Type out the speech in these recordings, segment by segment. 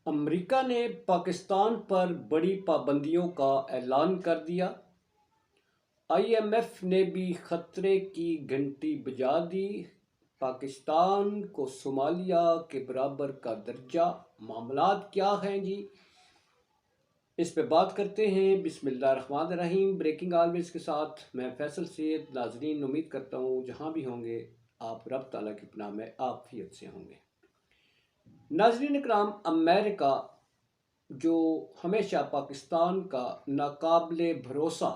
امریکہ نے پاکستان پر بڑی پابندیوں کا اعلان کر دیا۔ آئی ایم ایف نے بھی خطرے کی گھنٹی بجا دی۔ پاکستان کو صومالیہ کے برابر کا درجہ۔ معاملات کیا ہیں جی؟ اس پہ بات کرتے ہیں۔ بسم اللہ الرحمن الرحیم۔ بریکنگ آلویز کے ساتھ میں فیصل سید۔ ناظرین، امید کرتا ہوں جہاں بھی ہوں گے آپ رب تعالیٰ کی پناہ میں عافیت سے ہوں گے۔ ناظرین اکرام، امریکہ جو ہمیشہ پاکستان کا ناقابل بھروسہ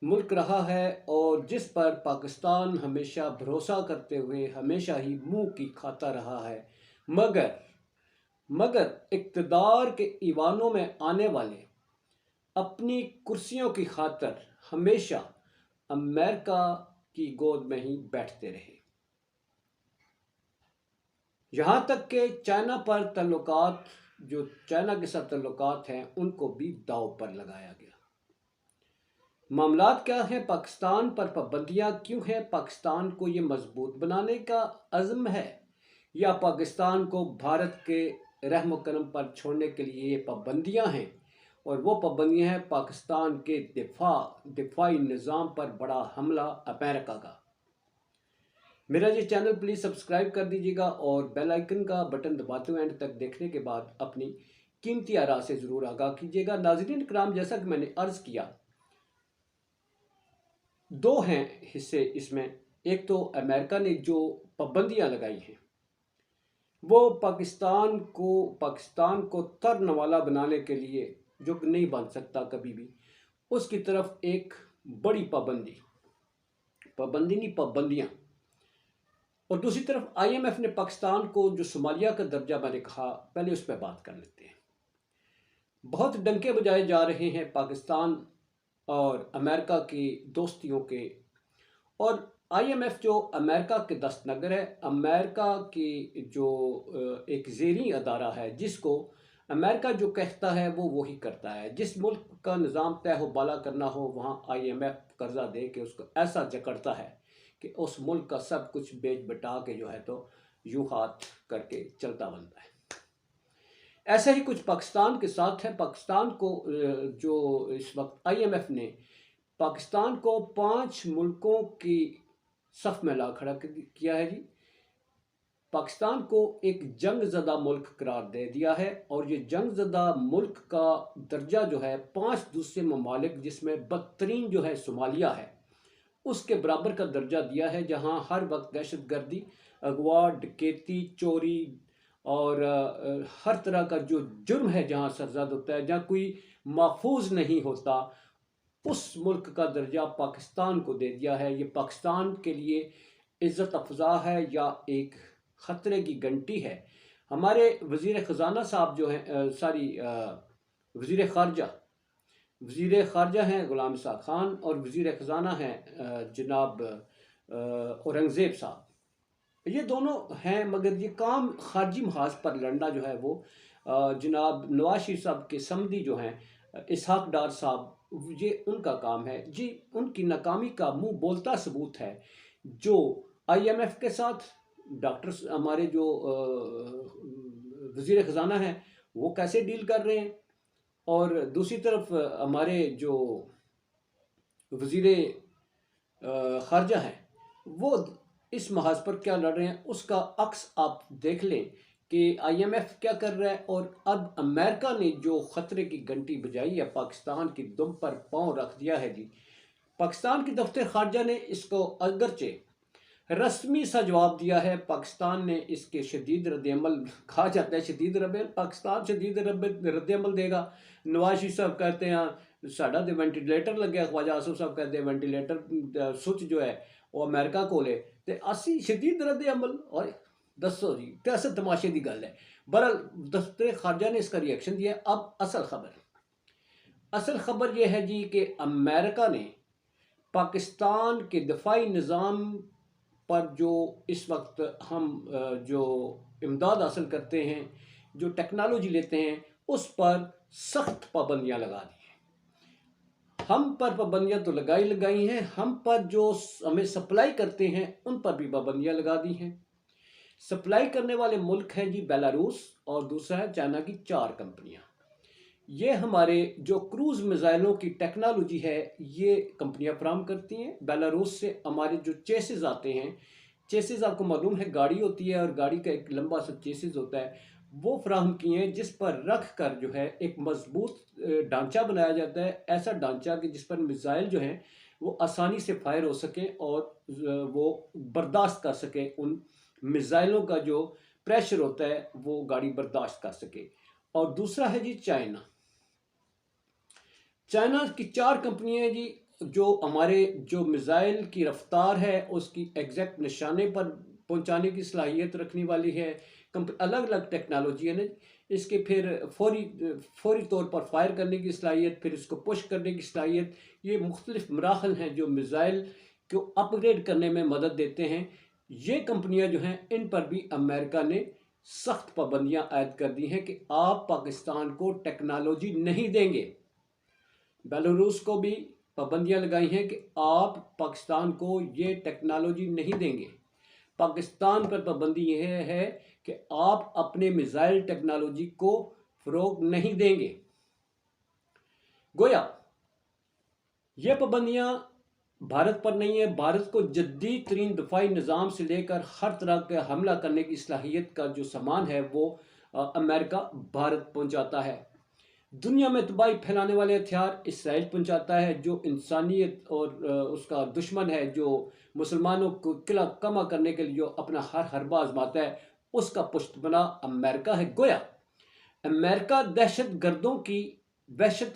ملک رہا ہے اور جس پر پاکستان ہمیشہ بھروسہ کرتے ہوئے ہمیشہ ہی منہ کی کھاتا رہا ہے، مگر اقتدار کے ایوانوں میں آنے والے اپنی کرسیوں کی خاطر ہمیشہ امریکہ کی گود میں ہی بیٹھتے رہے، یہاں تک کہ چائنا پر تعلقات، جو چائنا کے ساتھ تعلقات ہیں، ان کو بھی داؤ پر لگایا گیا۔ معاملات کیا ہیں؟ پاکستان پر پابندیاں کیوں ہیں؟ پاکستان کو یہ مضبوط بنانے کا عزم ہے یا پاکستان کو بھارت کے رحم و کرم پر چھوڑنے کے لیے یہ پابندیاں ہیں؟ اور وہ پابندیاں ہیں پاکستان کے دفاعی نظام پر بڑا حملہ امریکہ کا۔ میرا یہ چینل پلیز سبسکرائب کر دیجیے گا اور بیل آئیکن کا بٹن دباتے ہوئے اینڈ تک دیکھنے کے بعد اپنی قیمتی آراء سے ضرور آگاہ کیجیے گا۔ ناظرین اکرام، جیسا کہ میں نے عرض کیا، دو ہیں حصے اس میں۔ ایک تو امریکہ نے جو پابندیاں لگائی ہیں وہ پاکستان کو تر نوالا بنانے کے لیے، جو نہیں بن سکتا کبھی بھی، اس کی طرف ایک بڑی پابندیاں، اور دوسری طرف آئی ایم ایف نے پاکستان کو جو صومالیہ کا درجہ میں نے کہا، پہلے اس پہ بات کر لیتے ہیں۔ بہت ڈنکے بجائے جا رہے ہیں پاکستان اور امریکہ کی دوستیوں کے، اور آئی ایم ایف جو امریکہ کے دست نگر ہے، امریکہ کی جو ایک زیریں ادارہ ہے، جس کو امریکہ جو کہتا ہے وہ وہی کرتا ہے۔ جس ملک کا نظام طے ہو بالا کرنا ہو، وہاں آئی ایم ایف قرضہ دے کے اس کو ایسا جکڑتا ہے کہ اس ملک کا سب کچھ بیچ بٹا کے جو ہے تو یوں ہاتھ کر کے چلتا بنتا ہے۔ ایسا ہی کچھ پاکستان کے ساتھ ہے۔ پاکستان کو جو اس وقت آئی ایم ایف نے پاکستان کو 5 ملکوں کی صف میں لا کھڑا کیا ہے جی۔ پاکستان کو ایک جنگ زدہ ملک قرار دے دیا ہے، اور یہ جنگ زدہ ملک کا درجہ جو ہے 5 دوسرے ممالک، جس میں بدترین جو ہے صومالیہ ہے، اس کے برابر کا درجہ دیا ہے، جہاں ہر وقت دہشت گردی، اغوا، ڈکیتی، چوری اور ہر طرح کا جو جرم ہے جہاں سرزد ہوتا ہے، جہاں کوئی محفوظ نہیں ہوتا، اس ملک کا درجہ پاکستان کو دے دیا ہے۔ یہ پاکستان کے لیے عزت افزا ہے یا ایک خطرے کی گھنٹی ہے؟ ہمارے وزیر خزانہ صاحب جو ہیں، وزیر خارجہ ہیں غلام اسحاق خان، اور وزیر خزانہ ہیں جناب اورنگزیب صاحب، یہ دونوں ہیں، مگر یہ کام خارجی محاذ پر لڑنا جو ہے وہ جناب نواز شریف صاحب کے سمدی جو ہیں اسحاق ڈار صاحب، یہ ان کا کام ہے جی۔ ان کی ناکامی کا منہ بولتا ثبوت ہے جو آئی ایم ایف کے ساتھ ڈاکٹر ہمارے جو وزیر خزانہ ہیں وہ کیسے ڈیل کر رہے ہیں، اور دوسری طرف ہمارے جو وزیر خارجہ ہیں وہ اس محاذ پر کیا لڑ رہے ہیں، اس کا عکس آپ دیکھ لیں کہ آئی ایم ایف کیا کر رہا ہے۔ اور اب امریکہ نے جو خطرے کی گھنٹی بجائی ہے، پاکستان کی دم پر پاؤں رکھ دیا ہے جی۔ پاکستان کی دفتر خارجہ نے اس کو اگرچہ رسمی سا جواب دیا ہے، پاکستان نے اس کے شدید رد عمل، کہا جاتا ہے شدید رد عمل، پاکستان شدید رد عمل دے گا۔ نواز شریف صاحب کہتے ہیں ساڈا دے وینٹیلیٹر لگیا، خواجہ آصف صاحب کہتے ہیں وینٹیلیٹر سوئچ جو ہے وہ امریکہ کو لے، تے اسی شدید رد عمل، اور دسو جی کیسے تماشے دی گل ہے۔ بہرحال دفتر خارجہ نے اس کا ری ایکشن دیا۔ اب اصل خبر یہ ہے جی کہ امریکہ نے پاکستان کے دفاعی نظام پر جو اس وقت ہم جو امداد حاصل کرتے ہیں، جو ٹیکنالوجی لیتے ہیں، اس پر سخت پابندیاں لگا دی ہیں۔ ہم پر پابندیاں تو لگائی ہیں، ہم پر جو ہمیں سپلائی کرتے ہیں ان پر بھی پابندیاں لگا دی ہیں۔ سپلائی کرنے والے ملک ہیں جی بیلاروس، اور دوسرا ہے چائنا کی 4 کمپنیاں۔ یہ ہمارے جو کروز میزائلوں کی ٹیکنالوجی ہے یہ کمپنیاں فراہم کرتی ہیں۔ بیلاروس سے ہمارے جو چیسز آتے ہیں، چیسز آپ کو معلوم ہے گاڑی ہوتی ہے اور گاڑی کا ایک لمبا سا چیسز ہوتا ہے، وہ فراہم کیے ہیں جس پر رکھ کر جو ہے ایک مضبوط ڈھانچہ بنایا جاتا ہے، ایسا ڈھانچہ کہ جس پر میزائل جو ہیں وہ آسانی سے فائر ہو سکیں اور وہ برداشت کر سکیں، ان میزائلوں کا جو پریشر ہوتا ہے وہ گاڑی برداشت کر سکے۔ اور دوسرا ہے جی چائنا۔ چائنا کی 4 کمپنیاں ہیں جی، جو ہمارے جو میزائل کی رفتار ہے اس کی ایگزیکٹ نشانے پر پہنچانے کی صلاحیت رکھنے والی ہے۔ الگ الگ ٹیکنالوجی ہے نا، اس کے پھر فوری طور پر فائر کرنے کی صلاحیت، پھر اس کو پش کرنے کی صلاحیت، یہ مختلف مراحل ہیں جو میزائل کو اپ گریڈ کرنے میں مدد دیتے ہیں۔ یہ کمپنیاں جو ہیں ان پر بھی امریکہ نے سخت پابندیاں عائد کر دی ہیں کہ آپ پاکستان کو ٹیکنالوجی نہیں دیں گے۔ بیلاروس کو بھی پابندیاں لگائی ہیں کہ آپ پاکستان کو یہ ٹیکنالوجی نہیں دیں گے۔ پاکستان پر پابندی یہ ہے کہ آپ اپنے میزائل ٹیکنالوجی کو فروغ نہیں دیں گے۔ گویا یہ پابندیاں بھارت پر نہیں ہے، بھارت کو جدید ترین دفاعی نظام سے لے کر ہر طرح کا حملہ کرنے کی صلاحیت کا جو سامان ہے وہ امریکہ بھارت پہنچاتا ہے۔ دنیا میں تباہی پھیلانے والے ہتھیار اسرائیل پہنچاتا ہے، جو انسانیت اور اس کا دشمن ہے، جو مسلمانوں کو قلعہ کما کرنے کے لیے جو اپنا ہر حربہ آزماتا ہے، اس کا پشت بنا امریکہ ہے۔ گویا امریکہ وحشت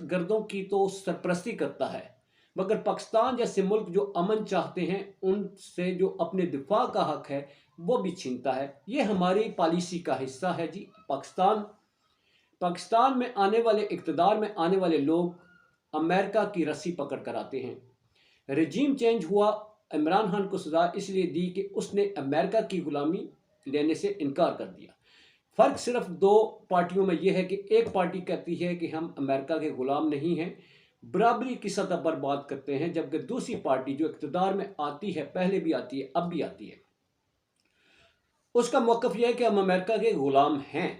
گردوں کی تو سرپرستی کرتا ہے، مگر پاکستان جیسے ملک جو امن چاہتے ہیں ان سے جو اپنے دفاع کا حق ہے وہ بھی چھینتا ہے۔ یہ ہماری پالیسی کا حصہ ہے جی۔ پاکستان میں آنے والے اقتدار میں آنے والے لوگ امریکہ کی رسی پکڑ کر آتے ہیں۔ رجیم چینج ہوا، عمران خان کو سزا اس لیے دی کہ اس نے امریکہ کی غلامی لینے سے انکار کر دیا۔ فرق صرف 2 پارٹیوں میں یہ ہے کہ ایک پارٹی کہتی ہے کہ ہم امریکہ کے غلام نہیں ہیں، برابری کی سطح پر بات کرتے ہیں، جبکہ دوسری پارٹی جو اقتدار میں آتی ہے، پہلے بھی آتی ہے اب بھی آتی ہے، اس کا موقف یہ ہے کہ ہم امریکہ کے غلام ہیں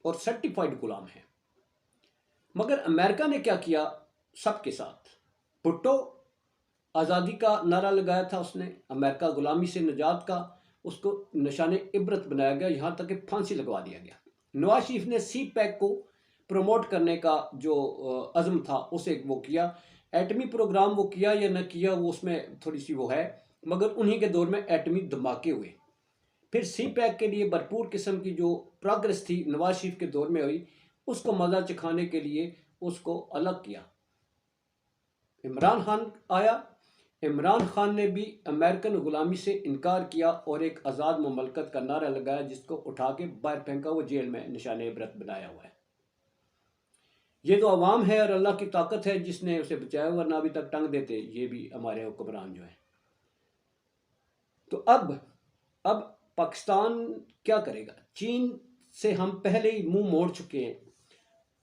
اور سرٹیفائیڈ غلام ہیں۔ مگر امریکہ نے کیا کیا سب کے ساتھ؟ بھٹو آزادی کا نعرہ لگایا تھا، اس نے امریکہ غلامی سے نجات کا اس کو نشان عبرت بنایا گیا، یہاں تک کہ پھانسی لگوا دیا گیا۔ نواز شریف نے سی پیک کو پروموٹ کرنے کا جو عزم تھا اسے وہ کیا، ایٹمی پروگرام وہ کیا یا نہ کیا وہ اس میں تھوڑی سی وہ ہے، مگر انہی کے دور میں ایٹمی دھماکے ہوئے۔ پھر سی پیک کے لیے بھرپور قسم کی جو پروگرس تھی نواز شریف کے دور میں ہوئی، اس کو مزہ چکھانے کے لیے اس کو الگ کیا۔ عمران خان آیا، عمران خان نے بھی امریکن غلامی سے انکار کیا اور ایک آزاد مملکت کا نعرہ لگایا، جس کو اٹھا کے باہر پھینکا، وہ جیل میں نشان عبرت بنایا ہوا ہے۔ یہ تو عوام ہے اور اللہ کی طاقت ہے جس نے اسے بچایا، ورنہ ابھی تک ٹنگ دیتے یہ بھی ہمارے حکمران جو ہیں۔ تو اب پاکستان کیا کرے گا؟ چین سے ہم پہلے ہی منہ موڑ چکے ہیں،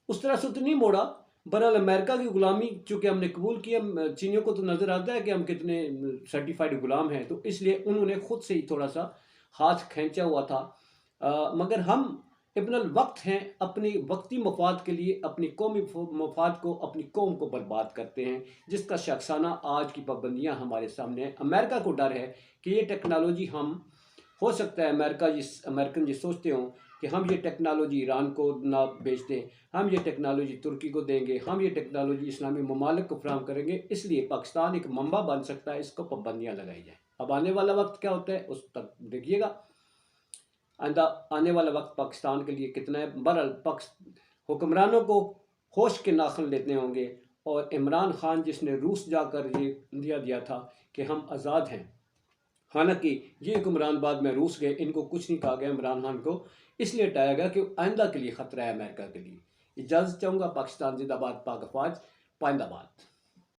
اس طرح سے تو نہیں موڑا، برحال امریکہ کی غلامی چونکہ ہم نے قبول کیا، چینیوں کو تو نظر آتا ہے کہ ہم کتنے سرٹیفائیڈ غلام ہیں، تو اس لیے انہوں نے خود سے ہی تھوڑا سا ہاتھ کھینچا ہوا تھا۔ مگر ہم ابن الوقت ہیں، اپنی وقتی مفاد کے لیے اپنی قومی مفاد کو، اپنی قوم کو برباد کرتے ہیں، جس کا شخصانہ آج کی پابندیاں ہمارے سامنے ہیں۔ امریکہ کو ڈر ہے کہ یہ ٹیکنالوجی ہو سکتا ہے امریکن یہ سوچتے ہوں کہ ہم یہ ٹیکنالوجی ایران کو نہ بیچ دیں، ہم یہ ٹیکنالوجی ترکی کو دیں گے، ہم یہ ٹیکنالوجی اسلامی ممالک کو فراہم کریں گے، اس لیے پاکستان ایک منبع بن سکتا ہے، اس کو پابندیاں لگائی جائیں۔ اب آنے والا وقت کیا ہوتا ہے اس تک دیکھیے گا، آنے والا وقت پاکستان کے لیے کتنا ہے۔ برحال حکمرانوں کو ہوش کے ناخن لیتے ہوں گے، اور عمران خان جس نے روس جا کر یہ دیا تھا کہ ہم آزاد ہیں، حالانکہ یہ حکمران بعد میں روس گئے، ان کو کچھ نہیں کہا گیا عمران خان کو، اس لیے ہٹایا گیا کہ آئندہ کے لیے خطرہ ہے امریکہ کے لیے۔ اجازت چاہوں گا۔ پاکستان زندہ باد، پاک افواج، پائندہ باد۔